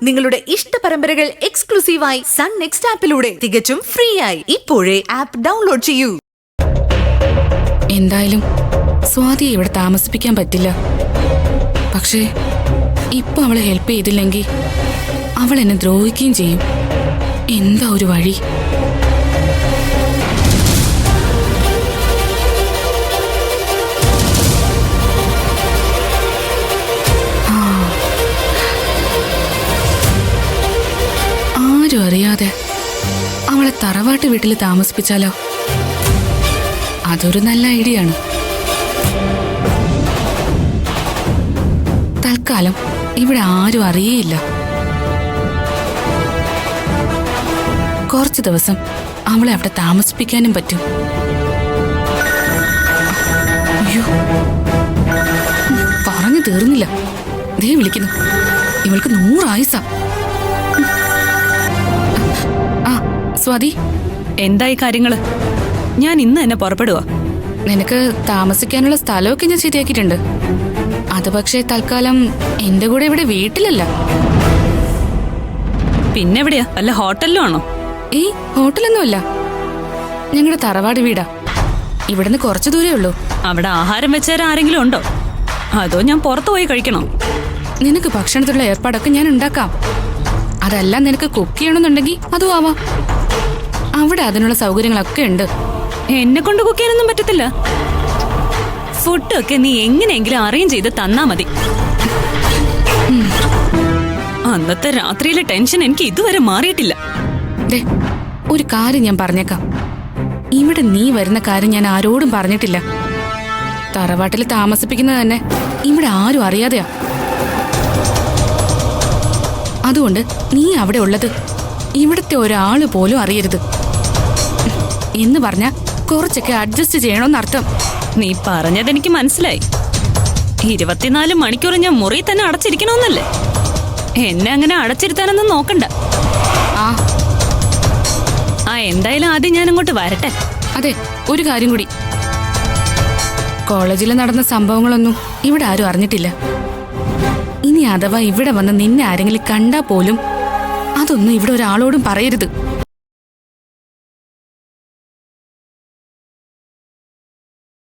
നിങ്ങളുടെ ഇഷ്ട പരമ്പരകൾ എക്സ്ക്ലൂസീവായി സൺ നെക്സ്റ്റ് ആപ്പിലൂടെ തികച്ചും ഫ്രീ ആയി ഇപ്പോഴേ ആപ്പ് ഡൗൺലോഡ് ചെയ്യൂ. എന്തായാലും സ്വാതിയെ ഇവിടെ താമസിപ്പിക്കാൻ പറ്റില്ല. പക്ഷേ ഇപ്പൊ അവളെ ഹെൽപ്പ് ചെയ്തില്ലെങ്കിൽ അവൾ എന്നെ ദ്രോഹിക്കുകയും ചെയ്യും. എന്താ ഒരു വഴി? ആരും അറിയാതെ അവളെ തറവാട്ട് വീട്ടിൽ താമസിപ്പിച്ചാലോ? അതൊരു നല്ല ഐഡിയ ആണ്. തൽക്കാലം ഇവിടെ ആരും അറിയേയില്ല. കുറച്ചു ദിവസം അവളെ അവിടെ താമസിപ്പിക്കാനും പറ്റും. അയ്യോ, പറഞ്ഞു തീർന്നില്ല. ദേ വിളിക്കുന്നു. ഇവൾക്ക് 100 ആയുസാ. ആ സ്വാതി, എന്തായി കാര്യങ്ങള്? ഞാൻ ഇന്ന് തന്നെ പുറപ്പെടുവാ. നിനക്ക് താമസിക്കാനുള്ള സ്ഥലമൊക്കെ ഞാൻ ശരിയാക്കിയിട്ടുണ്ട്. അത് പക്ഷേ തൽക്കാലം എന്റെ കൂടെ ഇവിടെ വീട്ടിലല്ല. പിന്നെവിടെയാ? വല്ല ഹോട്ടലിലും ആണോ? ഏയ്, ഹോട്ടലൊന്നുമല്ല. ഞങ്ങളുടെ തറവാട് വീടാ. ഇവിടുന്ന് കുറച്ചു ദൂരേ ഉള്ളൂ. അവിടെ ആഹാരം വെച്ചേരാൻ ആരെങ്കിലും ഉണ്ടോ? അതോ ഞാൻ പുറത്തു പോയി കഴിക്കണോ? നിനക്ക് ഭക്ഷണത്തിലുള്ള ഏർപ്പാടൊക്കെ ഞാൻ ഉണ്ടാക്കാം. അതല്ല, നിനക്ക് കുക്ക് ചെയ്യണമെന്നുണ്ടെങ്കിൽ അതും ആവാം. അവിടെ അതിനുള്ള സൗകര്യങ്ങളൊക്കെ ഉണ്ട്. എന്നെ കൊണ്ട് കുക്ക് ചെയ്യാനൊന്നും പറ്റത്തില്ല. ഫുഡൊക്കെ നീ എങ്ങനെയെങ്കിലും അറേഞ്ച് ചെയ്ത് തന്നാ മതി. അന്നത്തെ രാത്രിയിലെ ടെൻഷൻ എനിക്ക് ഇതുവരെ മാറിയിട്ടില്ല. ദേ, ഒരു കാര്യം ഞാൻ പറഞ്ഞേക്കാം. ഇവിടെ നീ വരുന്ന കാര്യം ഞാൻ ആരോടും പറഞ്ഞിട്ടില്ല. തറവാട്ടിൽ താമസിപ്പിക്കുന്നത് തന്നെ ഇവിടെ ആരും അറിയാതെയാ. അതുകൊണ്ട് നീ അവിടെ ഉള്ളത് ഇവിടുത്തെ ഒരാള് പോലും അറിയരുത്. എന്ന് പറഞ്ഞാ കുറച്ചൊക്കെ അഡ്ജസ്റ്റ് ചെയ്യണമെന്നർത്ഥം. നീ പറഞ്ഞതെനിക്ക് മനസ്സിലായി. 24 മണിക്കൂർ ഞാൻ മുറിയിൽ തന്നെ അടച്ചിരിക്കണമെന്നല്ലേ? എന്നെ അങ്ങനെ അടച്ചിരുത്താനൊന്നും നോക്കണ്ട. എന്തായാലും ആദ്യം ഞാൻ അങ്ങോട്ട് വരട്ടെ. അതെ, ഒരു കാര്യം കൂടി. കോളേജിൽ നടന്ന സംഭവങ്ങളൊന്നും ഇവിടെ ആരും അറിഞ്ഞിട്ടില്ല. ഇനി അഥവാ ഇവിടെ വന്ന് നിന്നെ ആരെങ്കിലും കണ്ടാ പോലും അതൊന്നും ഇവിടെ ഒരാളോടും പറയരുത്.